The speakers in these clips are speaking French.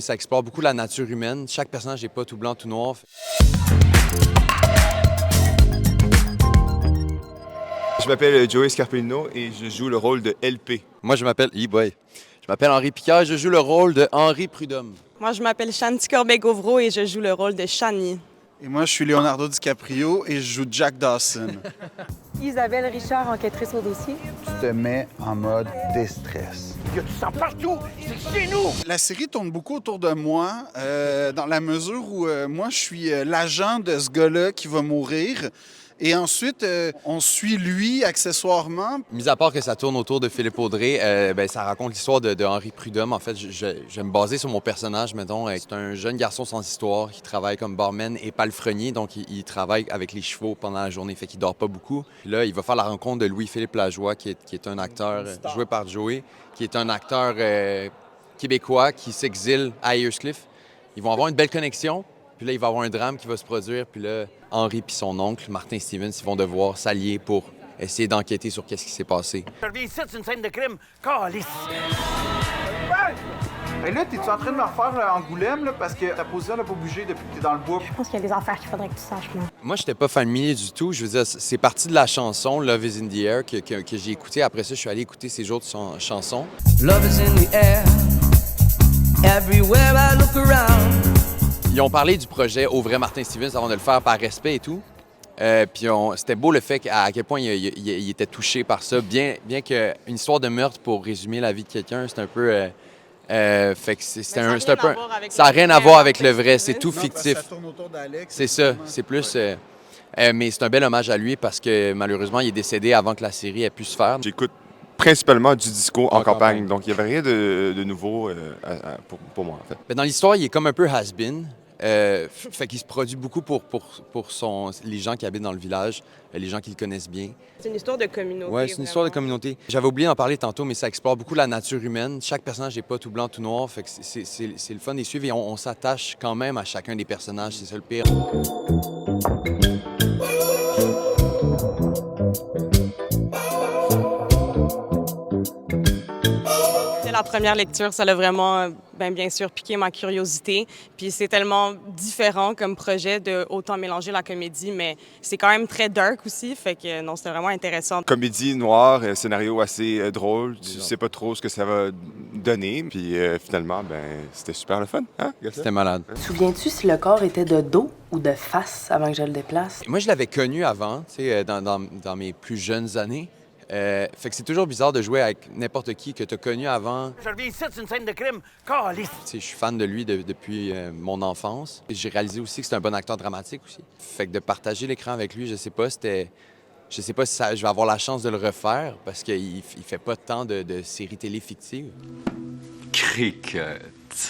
Ça explore beaucoup la nature humaine. Chaque personnage n'est pas tout blanc, tout noir. Je m'appelle Joey Scarpellino et je joue le rôle de LP. Moi, je m'appelle Je m'appelle Henri Picard et je joue le rôle de Henri Prudhomme. Moi, je m'appelle Shanti Corbeil-Gauvreau et je joue le rôle de Shani. Et moi, je suis Leonardo DiCaprio et je joue Jack Dawson. Isabelle Richard, enquêtrice au dossier. Tu te mets en mode déstress. Il y a du sang partout! C'est chez nous! La série tourne beaucoup autour de moi, dans la mesure où moi, je suis l'agent de ce gars-là qui va mourir. Et ensuite, on suit lui, accessoirement. Mis à part que ça tourne autour de Philippe Audrey, ça raconte l'histoire de Henri Prudhomme. En fait, je vais me baser sur mon personnage, mettons. C'est un jeune garçon sans histoire qui travaille comme barman et palefrenier. Donc, il travaille avec les chevaux pendant la journée, fait qu'il dort pas beaucoup. Puis là, il va faire la rencontre de Louis-Philippe Lajoie, qui est un acteur joué par Joey, qui est un acteur québécois qui s'exile à Ayers-Cliff. Ils vont avoir une belle connexion. Puis là, il va y avoir un drame qui va se produire. Puis là, Henri et son oncle, Martin Stevens, ils vont devoir s'allier pour essayer d'enquêter sur qu'est-ce qui s'est passé. Je reviens ici, c'est une scène de crime. Calice! Et là, t'es-tu en train de me refaire Angoulême, là, parce que ta position n'a pas bougé depuis que t'es dans le bois? Je pense qu'il y a des affaires qu'il faudrait que tu saches, moi. Moi, j'étais pas familier du tout. Je veux dire, c'est parti de la chanson Love is in the air que j'ai écouté. Après ça, je suis allé écouter ses autres chansons. Love is in the air. Everywhere I look around. Ils ont parlé du projet Au vrai Martin Stevens avant de le faire par respect et tout. Puis c'était beau le fait à quel point il était touché par ça. Bien qu'une histoire de meurtre, pour résumer la vie de quelqu'un, c'est un peu... fait que c'est un peu... Ça n'a rien à voir avec le vrai, c'est tout fictif. Ça tourne autour d'Alex. C'est ça, c'est plus... mais c'est un bel hommage à lui parce que malheureusement, il est décédé avant que la série ait pu se faire. J'écoute principalement du disco en campagne, donc il n'y avait rien de nouveau pour moi, en fait. Mais dans l'histoire, il est comme un peu has-been. Fait qu'il se produit beaucoup pour les gens qui habitent dans le village, les gens qui le connaissent bien. C'est une histoire de communauté. Oui, c'est une histoire de communauté. J'avais oublié d'en parler tantôt, mais ça explore beaucoup la nature humaine. Chaque personnage n'est pas tout blanc, tout noir. Fait que c'est le fun de les suivre et on s'attache quand même à chacun des personnages. C'est ça le pire. La première lecture, ça l'a vraiment, bien sûr, piqué ma curiosité. Puis c'est tellement différent comme projet de autant mélanger la comédie, mais c'est quand même très dark aussi. Fait que non, c'était vraiment intéressant. Comédie noire, scénario assez drôle. Tu sais pas trop ce que ça va donner. Puis finalement, c'était super le fun. Hein? C'était malade. Te souviens-tu si le corps était de dos ou de face avant que je le déplace? Moi, je l'avais connu avant, tu sais, dans mes plus jeunes années. Fait que c'est toujours bizarre de jouer avec n'importe qui que tu as connu avant. Je reviens ici, c'est une scène de crime. Calice! Je suis fan de lui depuis mon enfance. J'ai réalisé aussi que c'est un bon acteur dramatique aussi. Fait que de partager l'écran avec lui, je sais pas si je vais avoir la chance de le refaire parce qu'il fait pas tant de séries télé fictives. Cricket,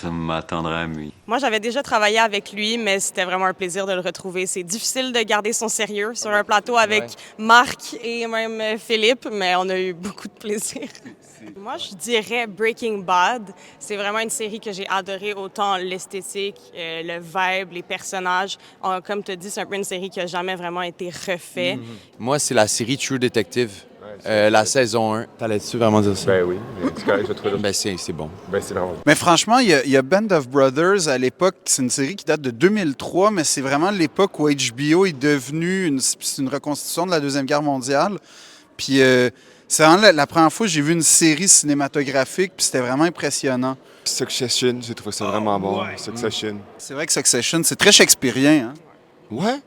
ma tendre amie. Moi, j'avais déjà travaillé avec lui, mais c'était vraiment un plaisir de le retrouver. C'est difficile de garder son sérieux sur un plateau avec Marc et même Philippe, mais on a eu beaucoup de plaisir. Moi, je dirais Breaking Bad. C'est vraiment une série que j'ai adorée, autant l'esthétique, le vibe, les personnages. Comme tu as dit, c'est un peu une série qui n'a jamais vraiment été refaite. Moi, c'est la série True Detective. La saison 1. T'allais-tu vraiment dire ça? Ben oui, c'est correct, je trouve. C'est bon. C'est vraiment bon. Mais franchement, il y a Band of Brothers à l'époque. C'est une série qui date de 2003, mais c'est vraiment l'époque où HBO est devenu une reconstitution de la Deuxième Guerre mondiale. Puis c'est vraiment la première fois que j'ai vu une série cinématographique, puis c'était vraiment impressionnant. Succession, j'ai trouvé ça vraiment bon. ouais. Succession. C'est vrai que Succession, c'est très shakespearien, hein? Ouais,